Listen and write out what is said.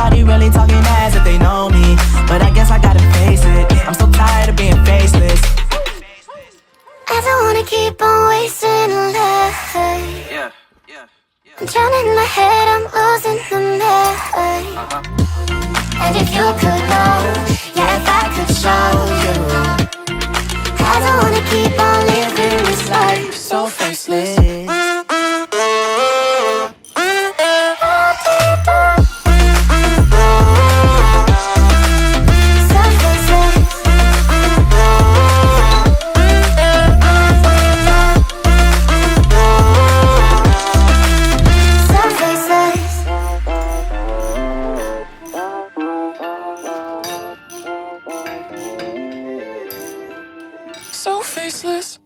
Everybody really talking as if they know me, but I guess I gotta face it. I'm so tired of being faceless. I don't wanna keep on wasting a life. I'm drowning in my head, I'm losing the night. And if you could know, yeah, if I could show you, I don't wanna keep on living this life so faceless. So faceless.